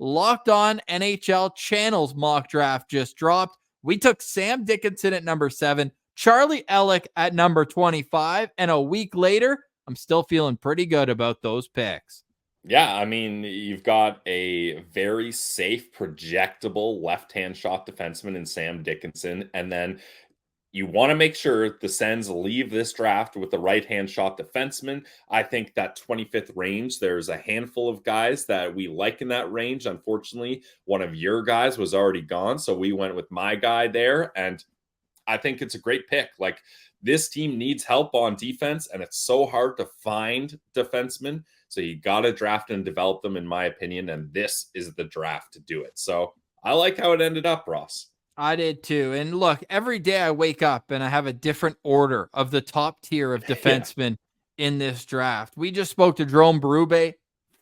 Locked On NHL Channel's mock draft just dropped. We took Sam Dickinson at number 7, Charlie Elick at number 25, and a week later, I'm still feeling pretty good about those picks. Yeah, I mean, you've got a very safe, projectable left-hand shot defenseman in Sam Dickinson, and then you want to make sure the Sens leave this draft with the right-hand shot defenseman. I think that 25th range, there's a handful of guys that we like in that range. Unfortunately, one of your guys was already gone, so we went with my guy there, and I think it's a great pick. Like, this team needs help on defense, and it's so hard to find defensemen. So you got to draft and develop them, in my opinion, and this is the draft to do it. So I like how it ended up, Ross. I did too. And look, every day I wake up and I have a different order of the top tier of defensemen in this draft. We just spoke to Jerome Berube,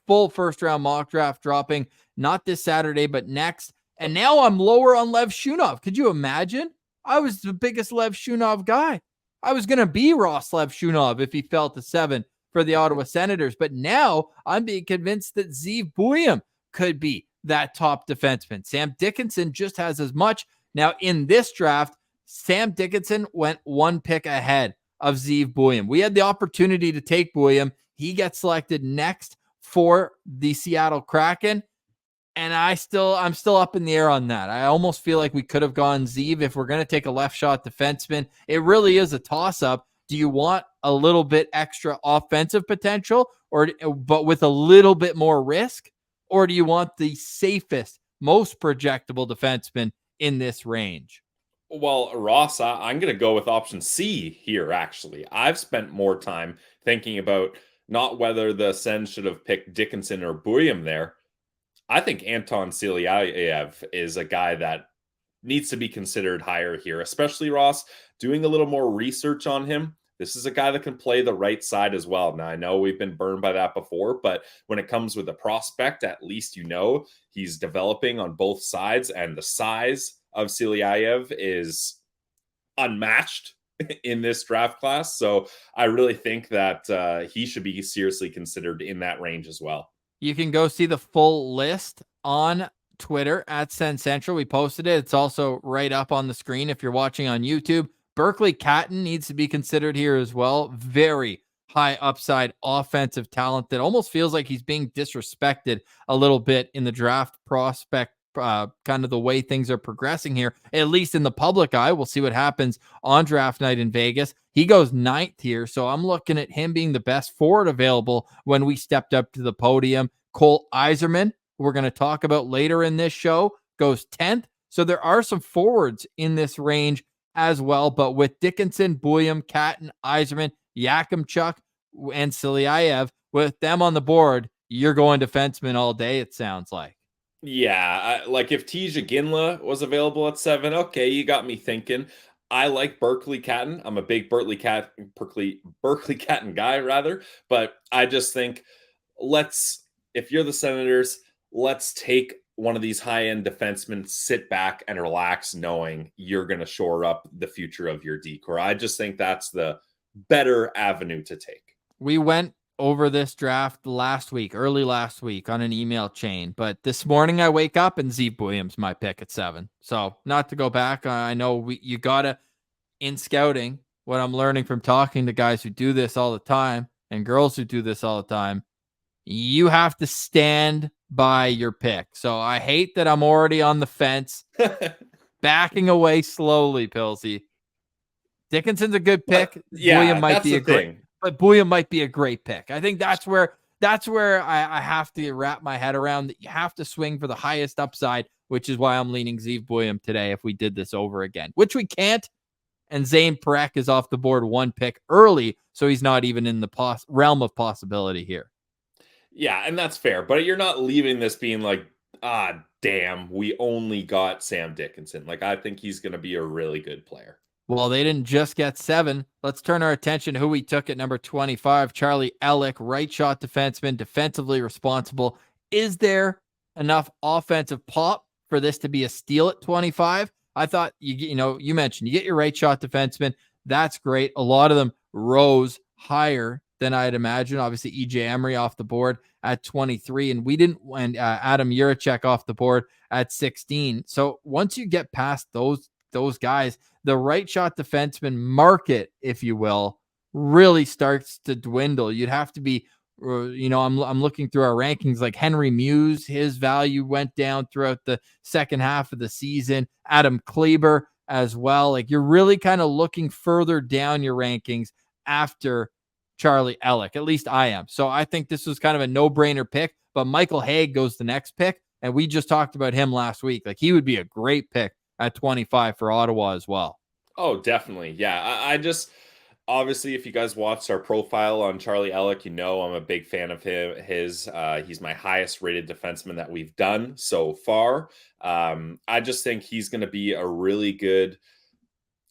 full first-round mock draft dropping, not this Saturday, but next. And now I'm lower on Lev Shunov. Could you imagine? I was the biggest Lev Shunov guy. I was going to be Ross Lev Shunov if he fell to 7 for the Ottawa Senators. But now I'm being convinced that Zeev Buium could be that top defenseman. Sam Dickinson just has as much. Now, in this draft, Sam Dickinson went 1 pick ahead of Zeev Buium. We had the opportunity to take Buium. He gets selected next for the Seattle Kraken. And I'm still up in the air on that. I almost feel like we could have gone Zeev if we're going to take a left shot defenseman. It really is a toss-up. Do you want a little bit extra offensive potential, but with a little bit more risk? Or do you want the safest, most projectable defenseman in this range? Well, Ross, I'm going to go with option C here, actually. I've spent more time thinking about not whether the Sens should have picked Dickinson or Buium there. I think Anton Silayev is a guy that needs to be considered higher here, especially, Ross, doing a little more research on him. This is a guy that can play the right side as well. Now, I know we've been burned by that before, but when it comes with a prospect, at least you know he's developing on both sides, and the size of Silayev is unmatched in this draft class. So I really think that he should be seriously considered in that range as well. You can go see the full list on Twitter at Sens Central. We posted it. It's also right up on the screen if you're watching on YouTube. Berkeley Catton needs to be considered here as well. Very high upside offensive talent that almost feels like he's being disrespected a little bit in the draft prospect, kind of the way things are progressing here, at least in the public eye. We'll see what happens on draft night in Vegas. He goes 9th here, so I'm looking at him being the best forward available when we stepped up to the podium. Cole Yzerman, who we're going to talk about later in this show, goes 10th. So there are some forwards in this range as well, but with Dickinson, Buium, Catton, Yzerman, Yakimchuk, and Silayev, with them on the board, you're going defenseman all day, it sounds like. Yeah, like if Tija Ginla was available at 7, okay, you got me thinking. I like Berkeley Catton. I'm a big Berkeley Catton guy, rather. But I just think if you're the Senators, let's take one of these high-end defensemen, sit back and relax, knowing you're going to shore up the future of your decor. I just think that's the better avenue to take. We went over this draft early last week on an email chain, but this morning I wake up and Zeev Buium's my pick at 7. So not to go back. I know you gotta, in scouting, what I'm learning from talking to guys who do this all the time and girls who do this all the time, you have to stand by your pick. So I hate that I'm already on the fence, backing away slowly, Pilsy. Dickinson's a good pick. Buium might be a great. But Buium might be a great pick. I think that's where I have to wrap my head around that. You have to swing for the highest upside, which is why I'm leaning Zeev Buium today if we did this over again, which we can't. And Zane Parekh is off the board 1 pick early, so he's not even in the realm of possibility here. Yeah, and that's fair. But you're not leaving this being like, damn, we only got Sam Dickinson. Like, I think he's going to be a really good player. Well, they didn't just get 7. Let's turn our attention to who we took at number 25, Charlie Elick, right shot defenseman, defensively responsible. Is there enough offensive pop for this to be a steal at 25? I thought, you mentioned you get your right shot defenseman. That's great. A lot of them rose higher than I'd imagine. Obviously, EJ Emery off the board at 23, and Adam Juracek off the board at 16. So once you get past those guys, the right shot defenseman market, if you will, really starts to dwindle. You'd have to be, I'm looking through our rankings, like Henry Muse, his value went down throughout the second half of the season. Adam Kleber as well. Like, you're really kind of looking further down your rankings after Charlie Ellick. At least I am. So I think this was kind of a no-brainer pick, but Michael Haig goes the next pick, and we just talked about him last week. Like, he would be a great pick at 25 for Ottawa as well. Oh, definitely. Yeah. I just, obviously, if you guys watched our profile on Charlie Ellick, you know I'm a big fan of he's my highest rated defenseman that we've done so far. I just think he's going to be a really good,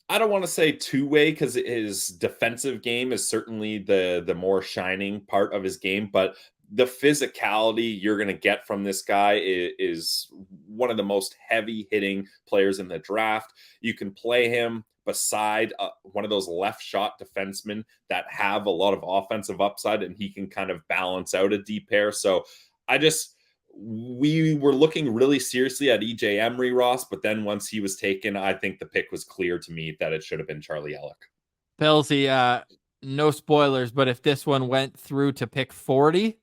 I don't want to say two-way, because his defensive game is certainly the more shining part of his game, but the physicality you're going to get from this guy is one of the most heavy-hitting players in the draft. You can play him beside one of those left shot defensemen that have a lot of offensive upside, and he can kind of balance out a deep pair. So we were looking really seriously at EJ Emery, Ross, but then once he was taken, I think the pick was clear to me that it should have been Charlie Ellick. Pilsy, no spoilers, but if this one went through to pick 40,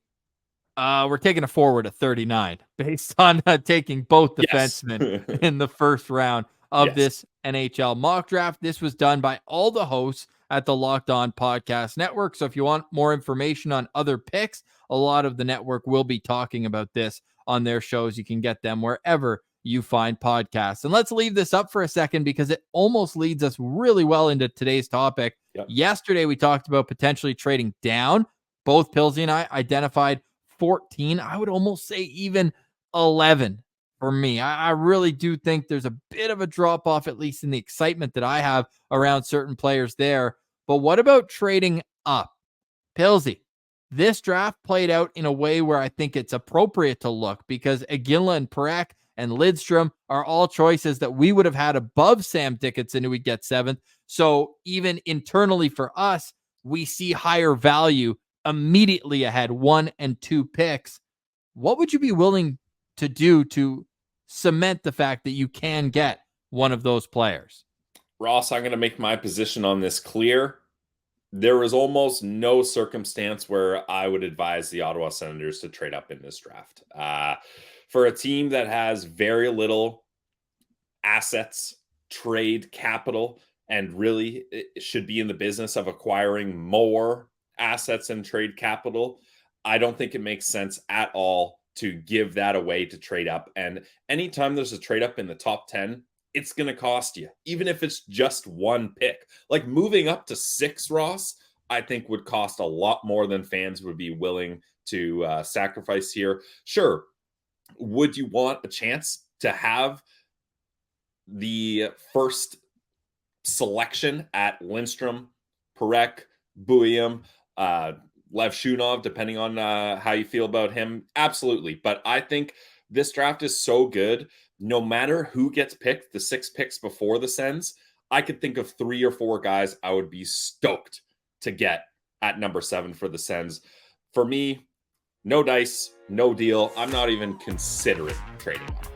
we're taking a forward at 39 based on taking both defensemen in the first round of this NHL mock draft. This was done by all the hosts at the Locked On Podcast Network. So if you want more information on other picks, a lot of the network will be talking about this on their shows. You can get them wherever you find podcasts. And let's leave this up for a second, because it almost leads us really well into today's topic. Yesterday, we talked about potentially trading down. Both Pilsy and I identified 14. I would almost say even 11 for me. I really do think there's a bit of a drop off, at least in the excitement that I have around certain players there. But what about trading up? Pilsy, this draft played out in a way where I think it's appropriate to look, because Iginla and Parekh and Lidstrom are all choices that we would have had above Sam Dickinson, who would get 7th. So even internally for us, we see higher value immediately ahead, 1 and 2 picks. What would you be willing to do to cement the fact that you can get one of those players? Ross, I'm going to make my position on this clear. There is almost no circumstance where I would advise the Ottawa Senators to trade up in this draft. For a team that has very little assets, trade capital, and really should be in the business of acquiring more assets and trade capital, I don't think it makes sense at all to give that away to trade up. And anytime there's a trade up in the top 10, it's going to cost you, even if it's just one pick. Like moving up to 6, Ross, I think would cost a lot more than fans would be willing to sacrifice here. Sure, would you want a chance to have the first selection at Lindstrom, Parekh, Bouillon, Lev Shunov, depending on how you feel about him? Absolutely. But I think this draft is so good, no matter who gets picked, the 6 picks before the Sens, I could think of 3 or 4 guys I would be stoked to get at number 7 for the Sens. For me, no dice, no deal. I'm not even considering trading up.